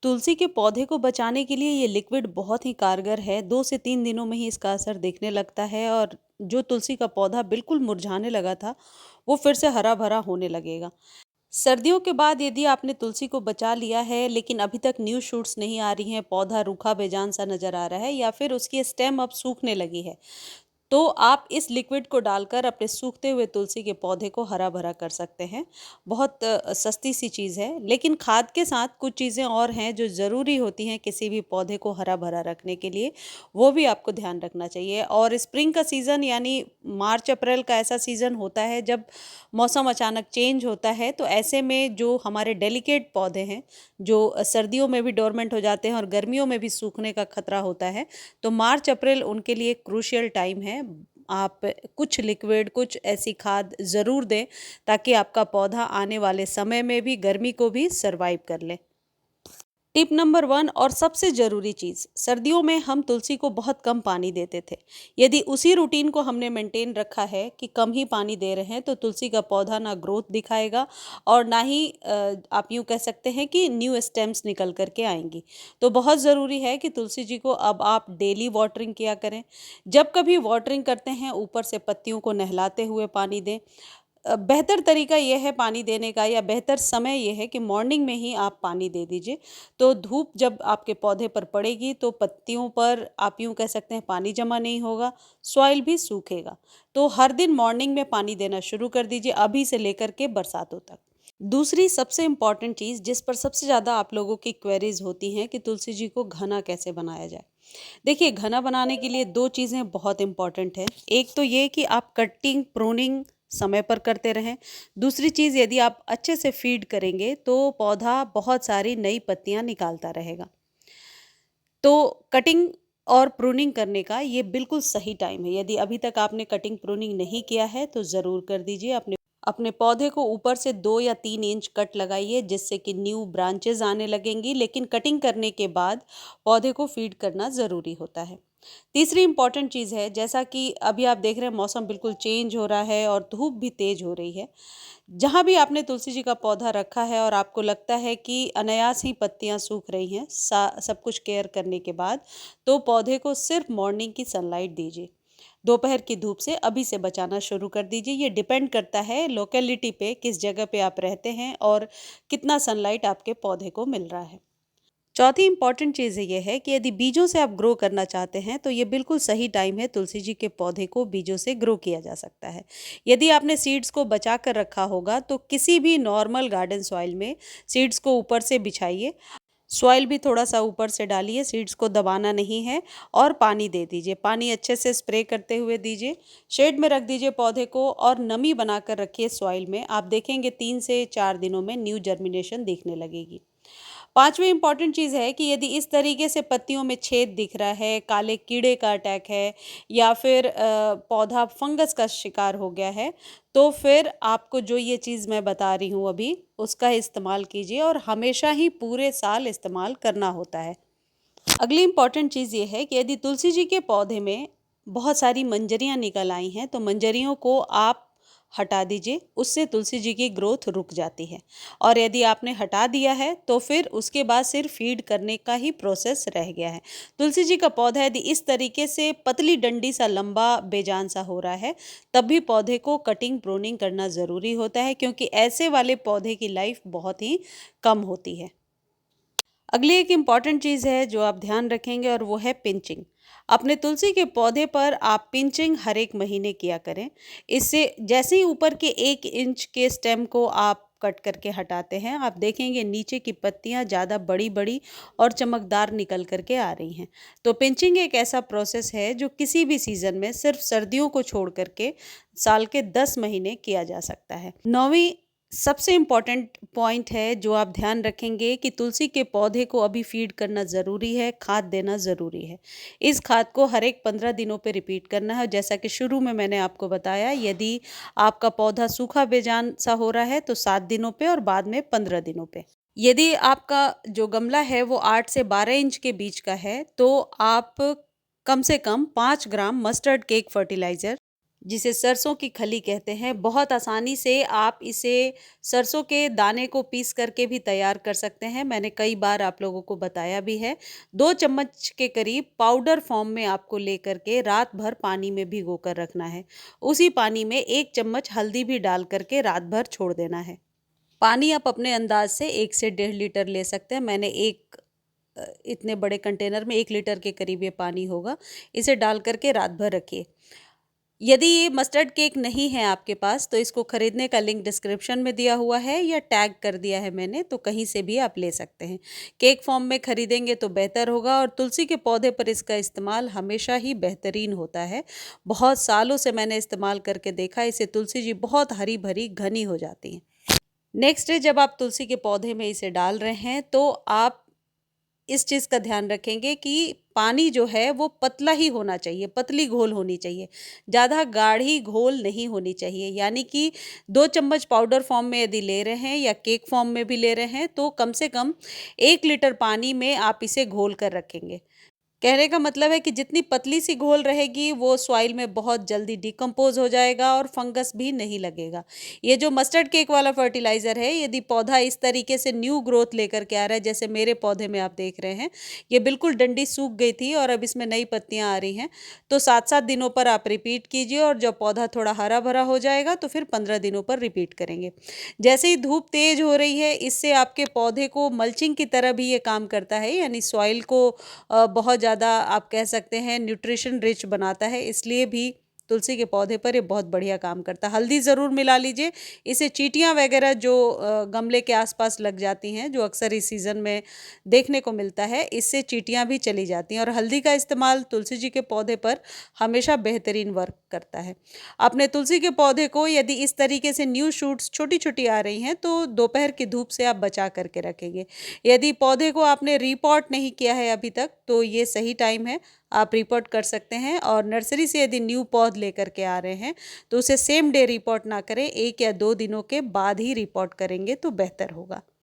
तुलसी के पौधे को बचाने के लिए ये लिक्विड बहुत ही कारगर है। 2 से 3 दिनों में ही इसका असर दिखने लगता है और जो तुलसी का पौधा बिल्कुल मुरझाने लगा था, वो फिर से हरा-भरा होने लगेगा। सर्दियों के बाद यदि आपने तुलसी को बचा लिया है, लेकिन अभी तक न्यू शूट्स नहीं आ रही हैं, पौधा रूखा बेजान-सा नज़र आ रहा है या फिर उसकी स्टेम अब सूखने लगी है, तो आप इस लिक्विड को डालकर अपने सूखते हुए तुलसी के पौधे को हरा-भरा कर सकते हैं। बहुत सस्ती सी चीज़ है, लेकिन खाद के साथ कुछ चीज़ें और हैं जो ज़रूरी होती हैं किसी भी पौधे को हरा-भरा रखने के लिए, वो भी आपको ध्यान रखना चाहिए। और स्प्रिंग का सीज़न यानी मार्च-अप्रैल का ऐसा सीज़न होता है जब मौसम अचानक चेंज होता है, तो ऐसे में जो हमारे डेलिकेट पौधे हैं, जो सर्दियों में भी डोरमेंट हो जाते हैं और गर्मियों में भी सूखने का खतरा होता है, तो मार्च-अप्रैल उनके लिए क्रूशियल टाइम है। आप कुछ लिक्विड, कुछ ऐसी खाद ज़रूर दें ताकि आपका पौधा आने वाले समय में भी गर्मी को भी सर्वाइव कर ले। टिप नंबर 1 और सबसे ज़रूरी चीज़, सर्दियों में हम तुलसी को बहुत कम पानी देते थे। यदि उसी रूटीन को हमने मेंटेन रखा है कि कम ही पानी दे रहे हैं, तो तुलसी का पौधा ना ग्रोथ दिखाएगा और ना ही आप यूँ कह सकते हैं कि न्यू स्टेम्स निकल कर के आएँगी। तो बहुत ज़रूरी है कि तुलसी जी को अब आप डेली वाटरिंग किया करें। जब कभी वाटरिंग करते हैं, ऊपर से पत्तियों को नहलाते हुए पानी दें। बेहतर तरीका ये है पानी देने का या बेहतर समय ये है कि मॉर्निंग में ही आप पानी दे दीजिए। तो धूप जब आपके पौधे पर पड़ेगी तो पत्तियों पर आप यूँ कह सकते हैं पानी जमा नहीं होगा, सॉइल भी सूखेगा। तो हर दिन मॉर्निंग में पानी देना शुरू कर दीजिए अभी से लेकर के बरसातों तक। दूसरी सबसे इम्पॉर्टेंट चीज़ जिस पर सबसे ज़्यादा आप लोगों की क्वेरीज होती हैं कि तुलसी जी को घना कैसे बनाया जाए। देखिए, घना बनाने के लिए 2 चीज़ें बहुत इम्पॉर्टेंट हैं। एक तो ये कि आप कटिंग, प्रूनिंग समय पर करते रहें। दूसरी चीज़, यदि आप अच्छे से फीड करेंगे तो पौधा बहुत सारी नई पत्तियाँ निकालता रहेगा। तो कटिंग और प्रूनिंग करने का ये बिल्कुल सही टाइम है। यदि अभी तक आपने कटिंग प्रूनिंग नहीं किया है तो ज़रूर कर दीजिए। अपने अपने पौधे को ऊपर से 2 या 3 इंच कट लगाइए जिससे कि न्यू ब्रांचेस आने लगेंगी, लेकिन कटिंग करने के बाद पौधे को फीड करना ज़रूरी होता है। तीसरी इम्पॉर्टेंट चीज़ है, जैसा कि अभी आप देख रहे हैं मौसम बिल्कुल चेंज हो रहा है और धूप भी तेज़ हो रही है। जहाँ भी आपने तुलसी जी का पौधा रखा है और आपको लगता है कि अनायास ही पत्तियाँ सूख रही हैं सब कुछ केयर करने के बाद, तो पौधे को सिर्फ मॉर्निंग की सनलाइट दीजिए। दोपहर की धूप से अभी से बचाना शुरू कर दीजिए। ये डिपेंड करता है लोकेलिटी पे, किस जगह पे आप रहते हैं और कितना सनलाइट आपके पौधे को मिल रहा है। चौथी इंपॉर्टेंट चीज़ ये है कि यदि बीजों से आप ग्रो करना चाहते हैं तो ये बिल्कुल सही टाइम है, तुलसी जी के पौधे को बीजों से ग्रो किया जा सकता है। यदि आपने सीड्स को बचा कर रखा होगा तो किसी भी नॉर्मल गार्डन सॉइल में सीड्स को ऊपर से बिछाइए। सॉइल भी थोड़ा सा ऊपर से डालिए, सीड्स को दबाना नहीं है और पानी दे दीजिए। पानी अच्छे से स्प्रे करते हुए दीजिए। शेड में रख दीजिए पौधे को और नमी बनाकर रखिए सॉइल में। आप देखेंगे 3 से 4 दिनों में न्यू जर्मिनेशन दिखने लगेगी। पांचवी इंपॉर्टेंट चीज़ है कि यदि इस तरीके से पत्तियों में छेद दिख रहा है, काले कीड़े का अटैक है या फिर पौधा फंगस का शिकार हो गया है, तो फिर आपको जो ये चीज़ मैं बता रही हूँ अभी, उसका इस्तेमाल कीजिए और हमेशा ही पूरे साल इस्तेमाल करना होता है। अगली इम्पॉर्टेंट चीज़ ये है कि यदि तुलसी जी के पौधे में बहुत सारी मंजरियाँ निकल आई हैं, तो मंजरियों को आप हटा दीजिए, उससे तुलसी जी की ग्रोथ रुक जाती है। और यदि आपने हटा दिया है तो फिर उसके बाद सिर्फ फीड करने का ही प्रोसेस रह गया है। तुलसी जी का पौधा यदि इस तरीके से पतली डंडी सा लंबा बेजान सा हो रहा है, तब भी पौधे को कटिंग प्रूनिंग करना ज़रूरी होता है, क्योंकि ऐसे वाले पौधे की लाइफ बहुत ही कम होती है। अगली एक इम्पॉर्टेंट चीज़ है जो आप ध्यान रखेंगे और वो है पिंचिंग। अपने तुलसी के पौधे पर आप पिंचिंग हर एक महीने किया करें। इससे जैसे ही ऊपर के 1 इंच के स्टेम को आप कट करके हटाते हैं, आप देखेंगे नीचे की पत्तियां ज़्यादा बड़ी बड़ी और चमकदार निकल करके आ रही हैं। तो पिंचिंग एक ऐसा प्रोसेस है जो किसी भी सीज़न में सिर्फ सर्दियों को छोड़ करके साल के 10 महीने किया जा सकता है। 9वीं सबसे इम्पॉर्टेंट पॉइंट है जो आप ध्यान रखेंगे कि तुलसी के पौधे को अभी फीड करना ज़रूरी है, खाद देना ज़रूरी है। इस खाद को हर एक 15 दिनों पे रिपीट करना है। जैसा कि शुरू में मैंने आपको बताया, यदि आपका पौधा सूखा बेजान सा हो रहा है तो 7 दिनों पे और बाद में 15 दिनों पे। यदि आपका जो गमला है वो 8 से 12 इंच के बीच का है तो आप कम से कम 5 ग्राम मस्टर्ड केक फर्टिलाइज़र जिसे सरसों की खली कहते हैं। बहुत आसानी से आप इसे सरसों के दाने को पीस करके भी तैयार कर सकते हैं। मैंने कई बार आप लोगों को बताया भी है। 2 चम्मच के करीब पाउडर फॉर्म में आपको लेकर के रात भर पानी में भिगो कर रखना है। उसी पानी में 1 चम्मच हल्दी भी डाल करके रात भर छोड़ देना है। पानी आप अपने अंदाज से 1 से 1.5 लीटर ले सकते हैं। मैंने इतने बड़े कंटेनर में 1 लीटर के करीब ये पानी होगा। इसे डाल करके रात भर रखिए। यदि ये मस्टर्ड केक नहीं है आपके पास तो इसको खरीदने का लिंक डिस्क्रिप्शन में दिया हुआ है या टैग कर दिया है मैंने, तो कहीं से भी आप ले सकते हैं। केक फॉर्म में खरीदेंगे तो बेहतर होगा और तुलसी के पौधे पर इसका इस्तेमाल हमेशा ही बेहतरीन होता है। बहुत सालों से मैंने इस्तेमाल करके देखा, इससे तुलसी जी बहुत हरी भरी घनी हो जाती हैं। नेक्स्ट डे जब आप तुलसी के पौधे में इसे डाल रहे हैं तो आप इस चीज़ का ध्यान रखेंगे कि पानी जो है वो पतला ही होना चाहिए, पतली घोल होनी चाहिए, ज़्यादा गाढ़ी घोल नहीं होनी चाहिए। यानी कि 2 चम्मच पाउडर फॉर्म में यदि ले रहे हैं या केक फॉर्म में भी ले रहे हैं तो कम से कम 1 लीटर पानी में आप इसे घोल कर रखेंगे। कहने का मतलब है कि जितनी पतली सी घोल रहेगी वो सॉइल में बहुत जल्दी डिकम्पोज हो जाएगा और फंगस भी नहीं लगेगा। ये जो मस्टर्ड केक वाला फर्टिलाइज़र है, यदि पौधा इस तरीके से न्यू ग्रोथ लेकर के आ रहा है, जैसे मेरे पौधे में आप देख रहे हैं, ये बिल्कुल डंडी सूख गई थी और अब इसमें नई पत्तियां आ रही हैं। तो 7-7 दिनों पर आप रिपीट कीजिए और जब पौधा थोड़ा हरा भरा हो जाएगा तो फिर 15 दिनों पर रिपीट करेंगे। जैसे ही धूप तेज हो रही है, इससे आपके पौधे को मल्चिंग की तरह भी ये काम करता है, यानी सॉइल को बहुत ज़्यादा आप कह सकते हैं न्यूट्रिशन रिच बनाता है, इसलिए भी तुलसी के पौधे पर ये बहुत बढ़िया काम करता है। हल्दी ज़रूर मिला लीजिए। इससे चींटियाँ वगैरह जो गमले के आसपास लग जाती हैं, जो अक्सर इस सीज़न में देखने को मिलता है, इससे चींटियाँ भी चली जाती हैं और हल्दी का इस्तेमाल तुलसी जी के पौधे पर हमेशा बेहतरीन वर्क करता है। अपने तुलसी के पौधे को यदि इस तरीके से न्यू शूट्स छोटी-छोटी आ रही हैं तो दोपहर की धूप से आप बचा करके रखेंगे। यदि पौधे को आपने रीपॉट नहीं किया है अभी तक तो ये सही टाइम है, आप रीपॉट कर सकते हैं। और नर्सरी से यदि न्यू पौध लेकर के आ रहे हैं तो उसे सेम डे रीपॉट ना करें, 1 या 2 दिनों के बाद ही रीपॉट करेंगे तो बेहतर होगा।